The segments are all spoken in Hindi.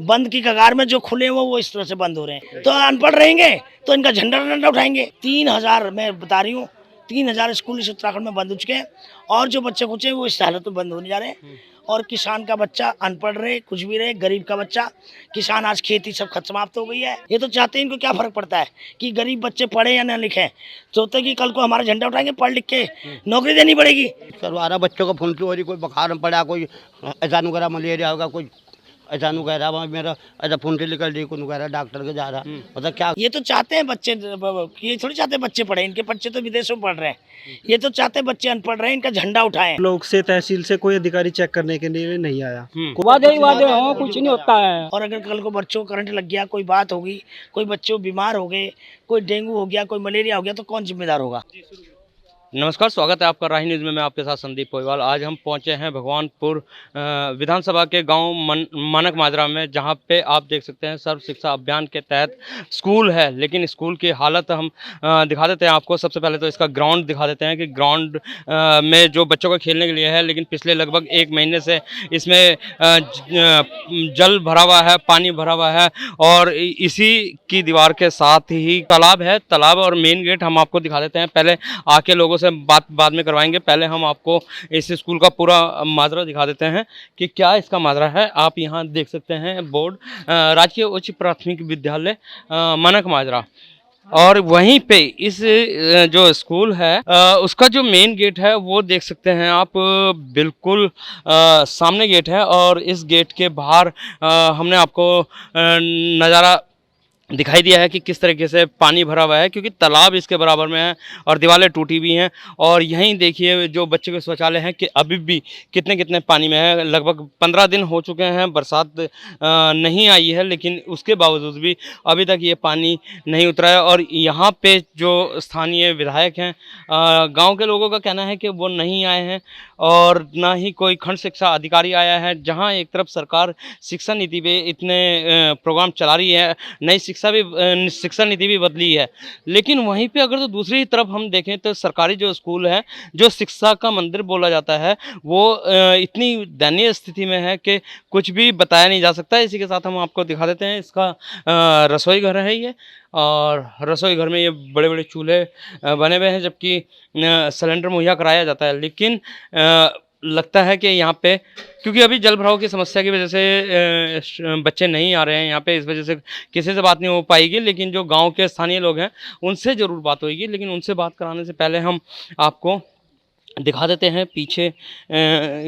बंद की कगार में, जो खुले हुए वो इस तरह से बंद हो रहे हैं। तो अनपढ़ रहेंगे तो इनका झंडा डंडा उठाएंगे। 3,000 मैं बता रही हूँ, 3,000 स्कूल इस उत्तराखंड में बंद हो चुके हैं और जो बच्चे कुछ हैं वो इस हालत में बंद होने जा रहे हैं। और किसान का बच्चा अनपढ़ रहे, कुछ भी रहे, गरीब का बच्चा, किसान आज खेती सब खत्म समाप्त हो गई है। ये तो चाहते हैं, इनको क्या फर्क पड़ता है कि गरीब बच्चे पढ़े या ना लिखे, सोचते कि कल को हमारा झंडा उठाएंगे, पढ़ लिख के नौकरी देनी पड़ेगी। करवा बच्चों को फुंसी हो रही, कोई बुखार में पड़ा, कोई ऐसा वगैरह मलेरिया होगा, कोई ऐसा वगैरह मेरा ऐसा फुंसी निकल रही, कोई वगैरह डॉक्टर के जा रहा, मतलब क्या। ये तो चाहते हैं बच्चे, ये थोड़ी चाहते बच्चे पढ़े, इनके बच्चे तो विदेशों में पढ़ रहे हैं। ये तो चाहते बच्चे अनपढ़ रहे, इनका झंडा उठाएं। लोग से तहसील से कोई अधिकारी चेक करने के लिए नहीं आया। वादे ही वादे हो, कुछ नहीं होता है। और अगर कल को बच्चों को करंट लग गया, कोई बात होगी, कोई बच्चों बीमार हो गए, कोई डेंगू हो गया, कोई मलेरिया हो गया, तो कौन जिम्मेदार होगा। नमस्कार, स्वागत है आपका राही न्यूज़ में। मैं आपके साथ संदीप पोईवाल। आज हम पहुंचे हैं भगवानपुर विधानसभा के गांव मानक माजरा में, जहां पे आप देख सकते हैं सर्व शिक्षा अभियान के तहत स्कूल है। लेकिन स्कूल की हालत हम दिखा देते हैं आपको। सबसे पहले तो इसका ग्राउंड दिखा देते हैं कि ग्राउंड में जो बच्चों को खेलने के लिए है, लेकिन पिछले लगभग 1 महीने से इसमें जल भरा हुआ है, पानी भरा हुआ है। और इसी की दीवार के साथ ही तालाब है, तालाब और मेन गेट हम आपको दिखा देते हैं। पहले आके लोगों से बात बाद में करवाएंगे, पहले हम आपको इस स्कूल का पूरा माजरा दिखा देते हैं कि क्या इसका माजरा है। आप यहाँ देख सकते हैं बोर्ड, राजकीय उच्च प्राथमिक विद्यालय मानक माजरा। और वहीं पे इस जो स्कूल है उसका जो मेन गेट है वो देख सकते हैं आप, बिल्कुल सामने गेट है। और इस गेट के बाहर हमने आपको नज़ारा दिखाई दिया है कि किस तरीके से पानी भरा हुआ है, क्योंकि तालाब इसके बराबर में है और दीवारें टूटी भी हैं। और यहीं देखिए जो बच्चों के शौचालय हैं कि अभी भी कितने कितने पानी में है। लगभग 15 दिन हो चुके हैं, बरसात नहीं आई है, लेकिन उसके बावजूद भी अभी तक ये पानी नहीं उतरा है। और यहाँ पे जो स्थानीय विधायक हैं, गाँव के लोगों का कहना है कि वो नहीं आए हैं और ना ही कोई खंड शिक्षा अधिकारी आया है। जहाँ एक तरफ सरकार शिक्षा नीति पे इतने प्रोग्राम चला रही है, नई शिक्षा नीति भी बदली है, लेकिन वहीं पे अगर तो दूसरी तरफ हम देखें तो सरकारी जो स्कूल है, जो शिक्षा का मंदिर बोला जाता है, वो इतनी दयनीय स्थिति में है कि कुछ भी बताया नहीं जा सकता। इसी के साथ हम आपको दिखा देते हैं, इसका रसोई घर है ये। और रसोई घर में ये बड़े बड़े चूल्हे बने हुए हैं, जबकि सिलेंडर मुहैया कराया जाता है। लेकिन लगता है कि यहाँ पे क्योंकि अभी जल भराव की समस्या की वजह से बच्चे नहीं आ रहे हैं यहाँ पे, इस वजह से किसी से बात नहीं हो पाएगी। लेकिन जो गांव के स्थानीय लोग हैं उनसे ज़रूर बात होगी। लेकिन उनसे बात कराने से पहले हम आपको दिखा देते हैं पीछे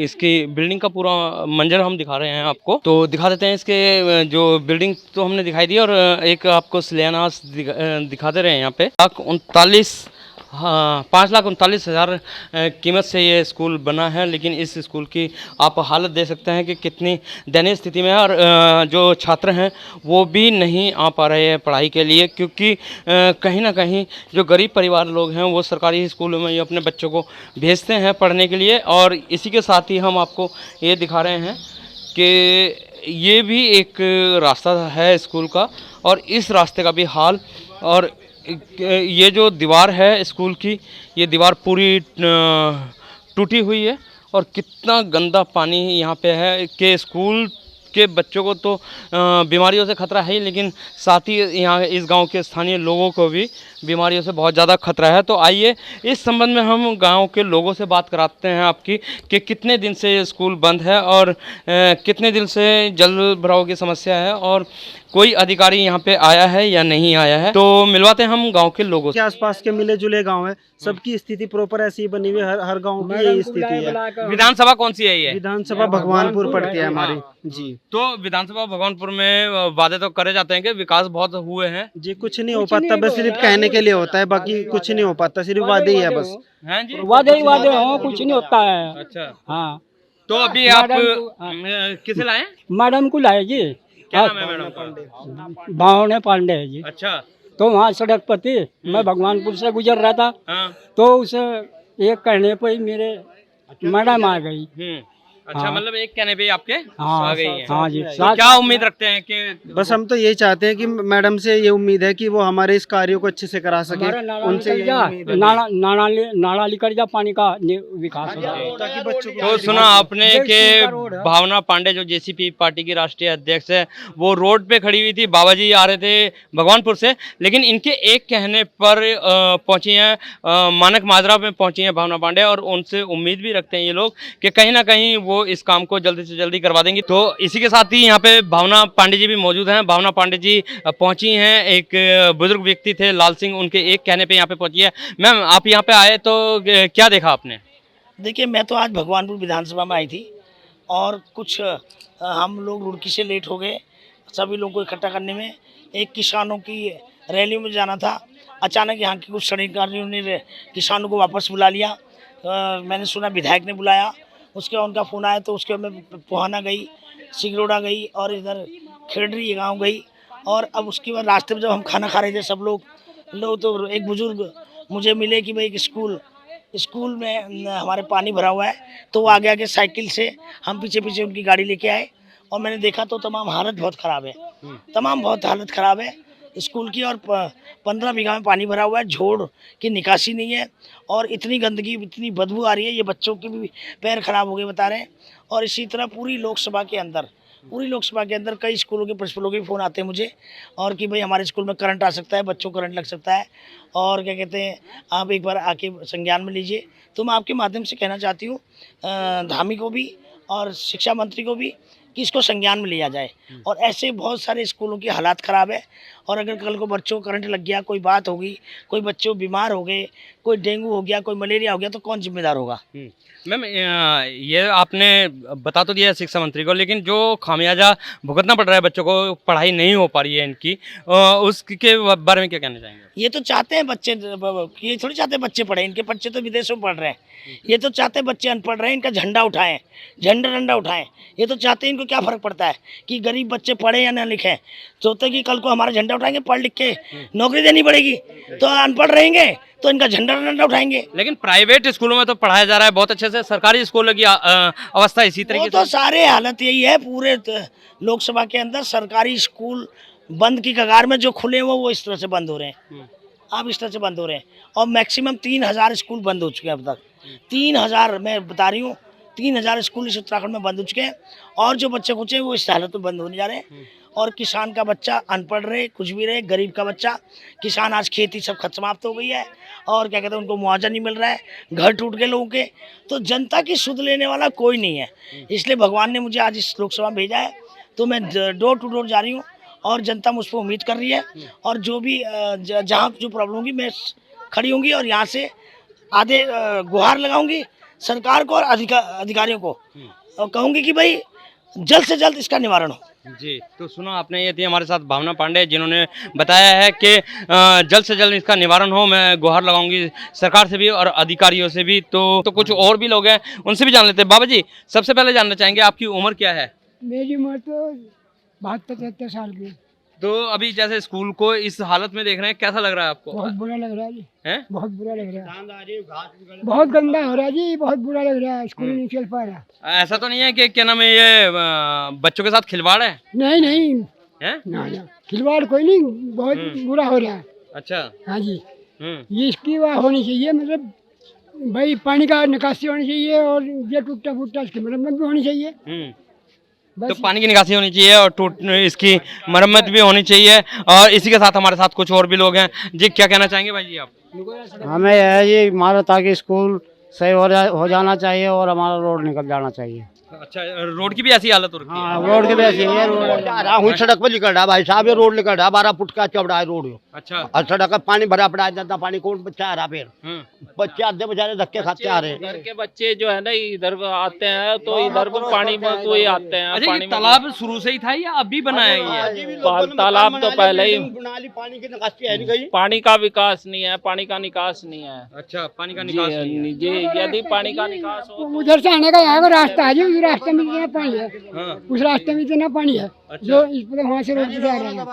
इसकी बिल्डिंग का पूरा मंजर हम दिखा रहे हैं आपको। तो दिखा देते हैं इसके जो बिल्डिंग तो हमने दिखाई दी, और एक आपको शिलान्यास दिखा दे रहे हैं यहाँ पे। 5,39,000 कीमत से ये स्कूल बना है। लेकिन इस स्कूल की आप हालत देख सकते हैं कि कितनी दयनीय स्थिति में है। और जो छात्र हैं वो भी नहीं आ पा रहे हैं पढ़ाई के लिए, क्योंकि कहीं ना कहीं जो गरीब परिवार लोग हैं वो सरकारी स्कूलों में ये अपने बच्चों को भेजते हैं पढ़ने के लिए। और इसी के साथ ही हम आपको ये दिखा रहे हैं कि ये भी एक रास्ता है स्कूल का, और इस रास्ते का भी हाल, और ये जो दीवार है स्कूल की, ये दीवार पूरी टूटी हुई है। और कितना गंदा पानी यहाँ पे है कि स्कूल के बच्चों को तो बीमारियों से खतरा है ही, लेकिन साथ ही यहाँ इस गांव के स्थानीय लोगों को भी बीमारियों से बहुत ज़्यादा खतरा है। तो आइए इस संबंध में हम गांव के लोगों से बात कराते हैं आपकी कि कितने दिन से ये स्कूल बंद है और कितने दिन से जल भराव की समस्या है, और कोई अधिकारी यहाँ पे आया है या नहीं आया है। तो मिलवाते हैं हम गांव के लोगों से। आसपास के मिले जुले गांव है, सबकी स्थिति प्रॉपर ऐसी बनी हुई है। हर गांव की यही स्थिति है। विधानसभा कौन सी है ये? विधानसभा भगवानपुर पड़ती है हमारी जी। तो विधानसभा भगवानपुर में वादे तो करे जाते हैं कि विकास बहुत हुए हैं जी, कुछ नहीं हो पाता, बस सिर्फ कहने के लिए होता है, बाकी कुछ नहीं हो पाता, सिर्फ वादे ही है बस। हैं जी, वादे ही वादे हो, कुछ नहीं होता है। अच्छा, हाँ। तो अभी आप किसे लाए? मैडम को लाए जी। क्या नाम है मैडम का? भावने पांडे है जी। अच्छा, तो वहाँ सड़क पर थी, मैं भगवानपुर से गुजर रहा था, हाँ, तो उसे एक कहने पर ही मेरे मैडम आ गई। अच्छा, हाँ। मतलब एक कहने पे ही आपके हाँ आ गई है। हाँ जी तो क्या उम्मीद रखते हैं कि बस हम तो यही चाहते हैं कि मैडम से ये उम्मीद है कि वो हमारे इस कार्य को अच्छे से करा सके। हमारा नाला उनसे निकल यही जा, उम्मीद है। नाला निकल जा, पानी का विकास हो जाए। ताकि बच्चों तो की सुना आपने ये कि स्कूल का रोड है। भावना पांडे जो जेसीपी पार्टी की राष्ट्रीय अध्यक्ष है वो रोड पे खड़ी हुई थी, बाबा जी आ रहे थे भगवानपुर से, लेकिन इनके एक कहने पर पहुंची हैं मानक माजरा में पहुंची हैं भावना पांडे, और उनसे उम्मीद भी रखते हैं ये लोग कि कहीं ना कहीं वो इस काम को जल्दी से जल्दी करवा देंगी। तो इसी के साथ ही यहाँ पे भावना पांडे जी भी मौजूद हैं। भावना पांडे जी पहुंची हैं, एक बुजुर्ग व्यक्ति थे लाल सिंह, उनके एक कहने पे यहाँ पे पहुंची है। मैम, आप यहाँ पे आए तो क्या देखा आपने? देखिए, मैं तो आज भगवानपुर विधानसभा में आई थी और कुछ हम लोग रुड़की से लेट हो गए सभी लोगों को इकट्ठा करने में। एक किसानों की रैली में जाना था, अचानक यहाँ की कुछ षड्यंत्रकारियों ने किसानों को वापस बुला लिया। मैंने सुना विधायक ने बुलाया, उसके बाद उनका फ़ोन आया तो उसके बाद मैं पोहाना गई, सिगरोड़ा गई और इधर खेड़री गाँव गई। और अब उसके बाद रास्ते में जब हम खाना खा रहे थे सब लोग तो एक बुज़ुर्ग मुझे मिले कि भाई एक स्कूल में हमारे पानी भरा हुआ है, तो वो आगे आगे साइकिल से, हम पीछे पीछे उनकी गाड़ी लेके आए और मैंने देखा तो तमाम हालत बहुत ख़राब है, तमाम बहुत हालत ख़राब है स्कूल की। और 15 बीघा में पानी भरा हुआ है, झोड़ की निकासी नहीं है और इतनी गंदगी, इतनी बदबू आ रही है, ये बच्चों के भी पैर खराब हो गए बता रहे हैं। और इसी तरह पूरी लोकसभा के अंदर कई स्कूलों के प्रिंसिपलों के फ़ोन आते हैं मुझे और कि भाई हमारे स्कूल में करंट आ सकता है, बच्चों को करंट लग सकता है और क्या कहते हैं आप एक बार आके संज्ञान में लीजिए। तो मैं आपके माध्यम से कहना चाहती हूँ धामी को भी और शिक्षा मंत्री को भी कि इसको संज्ञान में लिया जाए। और ऐसे बहुत सारे स्कूलों की हालात ख़राब है और अगर कल को बच्चों को करंट लग गया, कोई बात होगी, कोई बच्चों बीमार हो गए, कोई डेंगू हो गया, कोई मलेरिया हो गया तो कौन जिम्मेदार होगा? मैम, ये आपने बता तो दिया शिक्षा मंत्री को, लेकिन जो खामियाजा भुगतना पड़ रहा है बच्चों को, पढ़ाई नहीं हो पा रही है इनकी, उसके बारे में क्या कहना चाहेंगे? ये तो चाहते हैं बच्चे, ये थोड़ी चाहते हैं बच्चे पढ़ें, इनके बच्चे तो विदेशों में पढ़ रहे हैं। ये तो चाहते हैं बच्चे अनपढ़ रहे, इनका झंडा उठाएं, झंडा उठाएं। ये तो चाहते हैं, इनको क्या फ़र्क पड़ता है कि गरीब बच्चे पढ़े या ना लिखें। सोचते कि कल को हमारा झंडा उठाएंगे, पढ़ लिख के नौकरी देनी पड़ेगी, तो अनपढ़ रहेंगे तो इनका झंडा उठाएंगे। लेकिन प्राइवेट स्कूलों में तो पढ़ाया जा रहा है बहुत अच्छे से, सरकारी स्कूलों की अवस्था इसी वो तरीके तो से। सारे हालत यही है, पूरे लोकसभा के अंदर सरकारी स्कूल बंद की कगार में, जो खुले हुए वो इस तरह से बंद हो रहे हैं। अब इस तरह से बंद हो रहे हैं और मैक्सिमम 3000 स्कूल बंद हो चुके हैं अब तक। 3000 मैं बता रही हूँ, 3000 स्कूल इस उत्तराखंड में बंद हो चुके हैं और जो बच्चे कुछ हैं वो इस हालत में बंद होने जा रहे हैं। और किसान का बच्चा अनपढ़ रहे, कुछ भी रहे, गरीब का बच्चा, किसान आज खेती सब खत्म समाप्त हो गई है और क्या कहते हैं उनको मुआवजा नहीं मिल रहा है, घर टूट गए लोगों के, तो जनता की सुध लेने वाला कोई नहीं है। इसलिए भगवान ने मुझे आज इस लोकसभा में भेजा है, तो मैं डोर टू डोर जा रही हूँ और जनता मुझ पर उम्मीद कर रही है और जो भी जहाँ जो प्रॉब्लम होगी मैं खड़ी होंगी और यहाँ से आधे गुहार लगाऊंगी सरकार को और अधिकारियों को और कहूँगी कि भाई जल्द से जल्द इसका निवारण हो। जी, तो सुना आपने, ये थी हमारे साथ भावना पांडे जिन्होंने बताया है कि जल्द से जल्द इसका निवारण हो। मैं गुहार लगाऊंगी सरकार से भी और अधिकारियों से भी। तो कुछ और भी लोग हैं, उनसे भी जान लेते हैं। बाबा जी, सबसे पहले जानना चाहेंगे आपकी उम्र क्या है? मेरी उम्र तो 72-73 साल की। तो अभी जैसे स्कूल को इस हालत में देख रहे हैं, कैसा लग रहा है आपको? बहुत बुरा लग रहा है जी, हैं? बहुत बुरा लग रहा है, बहुत गंदा हो रहा है जी, बहुत बुरा लग रहा है, स्कूल नहीं चल पा रहा। ऐसा तो नहीं है कि क्या नाम है ये बच्चों के साथ खिलवाड़ है? नहीं नहीं, हैं? ना खिलवाड़ कोई नहीं, बहुत बुरा हो रहा है। अच्छा। हाँ जी, ये इसकी वह होनी चाहिए, मतलब भाई पानी का निकासी होनी चाहिए और ये टूटा फूटा इसकी मरम्मत भी होनी चाहिए। तो पानी की निकासी होनी चाहिए और इसकी मरम्मत भी होनी चाहिए। और इसी के साथ हमारे साथ कुछ और भी लोग हैं। जी, क्या कहना चाहेंगे भाई जी आप? हमें यह है जी, हमारा ताकि स्कूल सही हो जाना चाहिए और हमारा रोड निकल जाना चाहिए। अच्छा, रोड की भी ऐसी हालत हो रखी है? हाँ, रोड के भी ऐसी है। रोड जा रहा हूँ, सड़क पर निकल रहा भाई साहब, ये रोड निकल रहा 12 फुट का चौड़ा है रोड। अच्छा। और सड़क का पानी भरा पड़ा है, ज्यादा पानी कौन बच्चा आ रहा, फिर बच्चे आधे बेचारे धक्के खाते आ रहे हैं। घर के बच्चे जो है ना इधर आते हैं तो इधर पर पानी में तो ये आते हैं। अच्छा, पानी ये तालाब शुरू से ही था या अभी बना है ये? तालाब तो पहले ही, पानी की निकासी है नहीं कहीं। पानी का विकास नहीं है, पानी का निकास नहीं है। अच्छा, पानी का निकास नहीं है। जी, यदि पानी का निकास हो तो उधर से आने का यहाँ का रास्ता है जी, उस रास्ते में इतना पानी है, उस रास्ते में इतना पानी है जो इस पर वहाँ से रोड पे आ रहे हैं।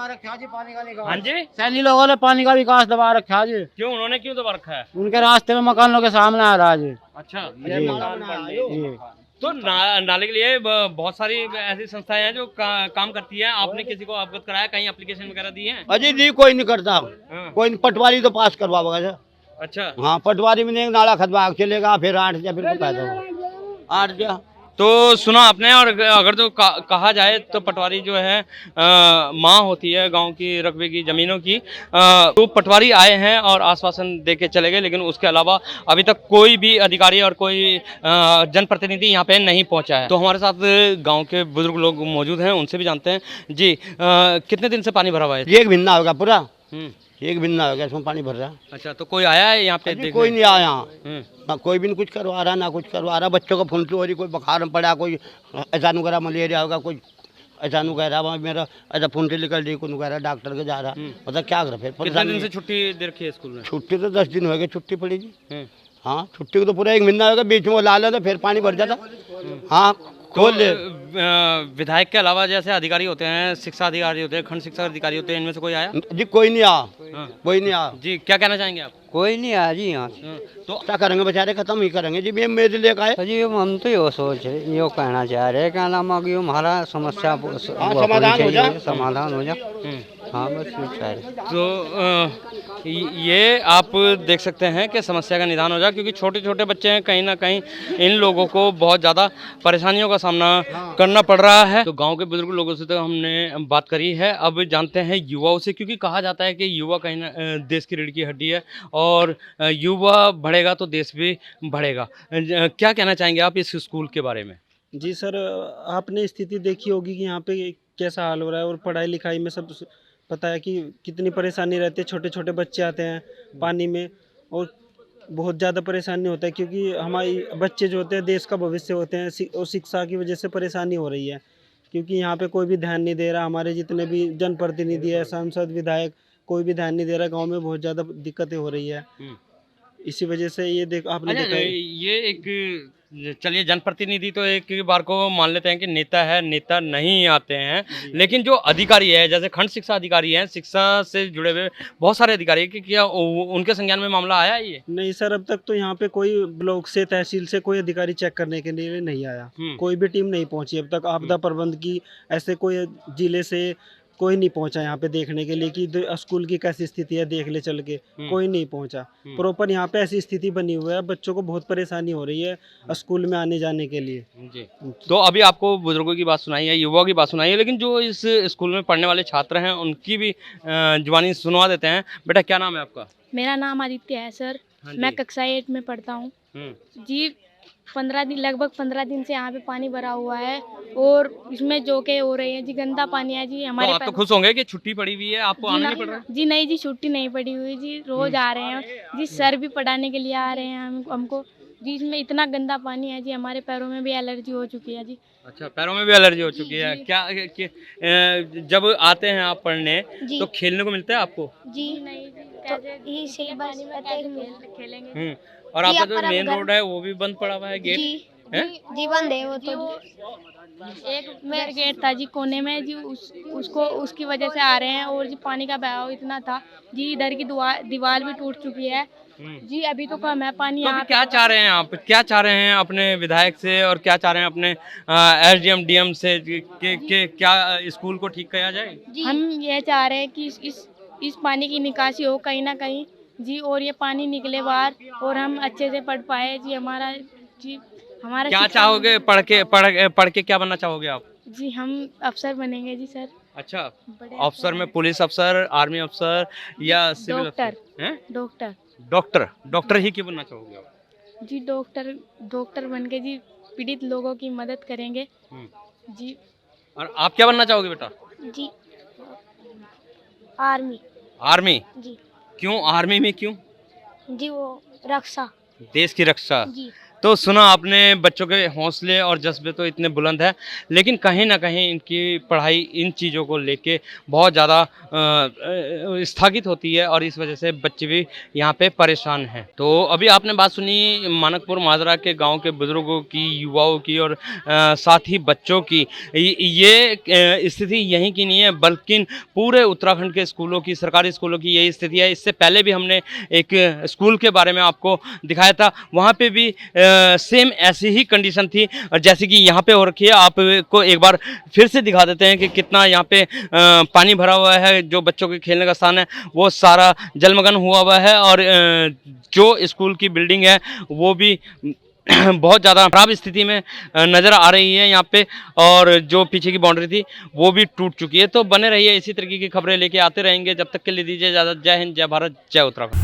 हाँ जी, सैनी लोगों ने पानी का विकास दबा रखा है जी, क्यों, उन्होंने क्यों दबा रखा है? उनके रास्ते में मकानों के सामने आ रहा है जी। अच्छा, जी। तो नाले के लिए बहुत सारी ऐसी संस्थाएं हैं जो काम करती हैं। आपने किसी को अवगत कराया, कहीं एप्लीकेशन वगैरह दी है? अजी जी कोई नहीं करता, हाँ। कोई नहीं, पटवारी तो पास करवाओगे सर। अच्छा, हाँ पटवारी में नहीं, नाला खदवा चलेगा फिर 8 दिया, फिर पैदा होगा 8 दिया। तो सुना आपने। और अगर तो कहा जाए तो पटवारी जो है माँ होती है गांव की रकबे की ज़मीनों की। तो पटवारी आए हैं और आश्वासन दे के चले गए, लेकिन उसके अलावा अभी तक कोई भी अधिकारी और कोई जनप्रतिनिधि यहाँ पे नहीं पहुँचा है। तो हमारे साथ गांव के बुजुर्ग लोग मौजूद हैं, उनसे भी जानते हैं। जी, कितने दिन से पानी भरा हुआ है? ये एक भिन्ना होगा पूरा, हम्म, एक भिन्ना होगा, इसमें पानी भर रहा है। अच्छा, तो कोई आया है यहाँ पे अजी देखने? कोई नहीं आया यहाँ, हम्म, ना कोई भी नहीं कुछ करवा रहा, ना कुछ करवा रहा। बच्चों को फुंसी हो रही, कोई बुखार में पड़ा, कोई ऐसा वगैरह मलेरिया होगा, कोई ऐसा कह रहा मेरा ऐसा फुंसी निकल रही, कोई कह रहा डॉक्टर के जा रहा। मतलब क्या कर फिर कितने दिन से छुट्टी दे रखी है स्कूल में? छुट्टी तो 10 दिन हो गए, छुट्टी पड़ेगी। हम्म। हाँ छुट्टी को तो पूरा एक महीना होगा, बीच में वो ला लेता फिर पानी भर जाता। हाँ खोल ले। विधायक के अलावा जैसे अधिकारी होते हैं, शिक्षा अधिकारी होते हैं, खंड शिक्षा अधिकारी होते हैं, इनमें से कोई आया? जी कोई नहीं आया, हाँ। कोई नहीं आया। जी, क्या कहना चाहेंगे आप? कोई नहीं आया जी यहाँ। तो क्या करेंगे बेचारे, खत्म ही करेंगे जी। मेरे लेकर आए, तो जी हम तो यो सोच रहे, यो कहना चाह रहे, क्या नाम है कि हमारा समस्या समाधान हो जाए। समाधान हो जाए। हाँ बस ये चाह रहे। तो ये आप देख सकते हैं कि समस्या का निदान हो जाए, क्योंकि छोटे छोटे बच्चे हैं, कहीं ना कहीं इन लोगों को बहुत ज़्यादा परेशानियों का सामना करना पड़ रहा है। तो गांव के बुजुर्ग लोगों से तो हमने बात करी है, अब जानते हैं युवाओं से, क्योंकि कहा जाता है कि युवा कहीं ना देश की रीढ़ की हड्डी है, और युवा बढ़ेगा तो देश भी बढ़ेगा। क्या कहना चाहेंगे आप इस स्कूल के बारे में? जी सर, आपने स्थिति देखी होगी कि यहाँ पे कैसा हाल हो रहा है, और पढ़ाई लिखाई में सब पता है कि कितनी परेशानी रहती है। छोटे छोटे बच्चे आते हैं पानी में, और बहुत ज़्यादा परेशानी होता है, क्योंकि हमारी बच्चे जो होते हैं देश का भविष्य होते हैं, और शिक्षा की वजह से परेशानी हो रही है, क्योंकि यहाँ पे कोई भी ध्यान नहीं दे रहा। हमारे जितने भी जनप्रतिनिधि है, सांसद, विधायक, कोई भी ध्यान नहीं दे रहा। गाँव में बहुत ज़्यादा दिक्कतें हो रही है, इसी वजह से ये देख आपने अच्छा, देखा है। ये एक चलिए जनप्रतिनिधि तो एक बार को मान लेते हैं कि नेता है, नेता नहीं आते हैं, लेकिन जो अधिकारी है, जैसे खंड शिक्षा अधिकारी हैं, शिक्षा से जुड़े हुए बहुत सारे अधिकारी हैं, कि क्या उनके संज्ञान में मामला आया है ये? नहीं सर, अब तक तो यहाँ पे कोई ब्लॉक से, तहसील से कोई अधिकारी चेक करने के लिए नहीं आया। कोई भी टीम नहीं पहुंची अब तक। आपदा प्रबंध की ऐसे कोई जिले से कोई नहीं पहुंचा यहाँ पे देखने के लिए कि स्कूल की कैसी स्थिति है, देख ले चल के। कोई नहीं पहुंचा। प्रॉपर यहाँ पे ऐसी स्थिति बनी हुई है, बच्चों को बहुत परेशानी हो रही है स्कूल में आने जाने के लिए। जी। तो अभी आपको बुजुर्गों की बात सुनाई है, युवाओं की बात सुनाई है, लेकिन जो इस स्कूल में पढ़ने वाले छात्र हैं उनकी भी जुबानी सुनवा देते हैं। बेटा क्या नाम है आपका? मेरा नाम आदित्य है सर। हाँ मैं जी। कक्षा 8 में पढ़ता हूँ जी। 15 दिन, लगभग 15 दिन से यहाँ पे पानी भरा हुआ है, और इसमें जोके हो रही है जी। गंदा पानी है जी तो हमारे आप तो खुश होंगे कि छुट्टी पड़ी हुई है, आपको आना नहीं पड़ रहा है? जी नहीं जी, छुट्टी नहीं पड़ी हुई जी, रोज आ रहे हैं जी। सर भी पढ़ाने के लिए आ रहे हैं हमको जी। इसमें इतना गंदा पानी है जी, हमारे पैरों में भी एलर्जी हो चुकी है जी। अच्छा, पैरों में भी एलर्जी हो चुकी है क्या? जब आते हैं आप पढ़ने जी। तो खेलने को मिलता है आपको? जी नहीं जी, कैसे पानी में खेलेंगे। और आपका जो मेन रोड है वो भी बंद पड़ा हुआ है, गेट है? जी बंद है वो तो। एक मेरा गेट था जी कोने में जी, उसको उसकी वजह से आ रहे हैं, और जी पानी का बहाव इतना था जी, इधर की दीवार भी टूट चुकी है जी। अभी तो कम है पानी तो अभी यहाँ क्या चाह रहे हैं आप? क्या चाह रहे हैं अपने विधायक से, और क्या चाह रहे हैं अपने एसडीएम डीएम से कि क्या स्कूल को ठीक किया जाए? हम ये चाह रहे हैं कि इस पानी की निकासी हो कहीं ना कहीं जी, और ये पानी निकले बाहर, और हम अच्छे से पढ़ पाए जी। हमारा क्या चाहोगे पढ़ के क्या बनना चाहोगे आप? जी हम अफसर बनेंगे जी सर। अच्छा, अफसर में पुलिस अफसर, आर्मी अफसर, या सिविल डॉक्टर। अफसर? हैं? डॉक्टर डॉक्टर ही क्यों बनना चाहोगे आप? जी डॉक्टर बन के जी पीड़ित लोगों की मदद करेंगे जी। और आप क्या बनना चाहोगे बेटा? जी आर्मी। आर्मी? जी। क्यों आर्मी में, क्यों? जी वो रक्षा, देश की रक्षा। जी। तो सुना आपने, बच्चों के हौसले और जज्बे तो इतने बुलंद हैं, लेकिन कहीं ना कहीं इनकी पढ़ाई इन चीज़ों को लेके बहुत ज़्यादा स्थगित होती है, और इस वजह से बच्चे भी यहाँ पे परेशान हैं। तो अभी आपने बात सुनी मानकपुर माजरा के गांव के बुजुर्गों की, युवाओं की, और साथ ही बच्चों की। ये स्थिति यहीं की नहीं है, बल्कि पूरे उत्तराखंड के स्कूलों की, सरकारी स्कूलों की यही स्थिति है। इससे पहले भी हमने एक स्कूल के बारे में आपको दिखाया था, वहाँ पे भी सेम ऐसी ही कंडीशन थी जैसे कि यहाँ पे हो रखी है। आपको एक बार फिर से दिखा देते हैं कि कितना यहाँ पे पानी भरा हुआ है। जो बच्चों के खेलने का स्थान है वो सारा जलमग्न हुआ है और जो स्कूल की बिल्डिंग है वो भी बहुत ज़्यादा खराब स्थिति में नज़र आ रही है यहाँ पे, और जो पीछे की बाउंड्री थी वो भी टूट चुकी है। तो बने रहिए, इसी तरीके की खबरें लेके आते रहेंगे। जब तक के लिए दीजिए इजाज़त। जय हिंद, जय भारत, जय उत्तराखंड।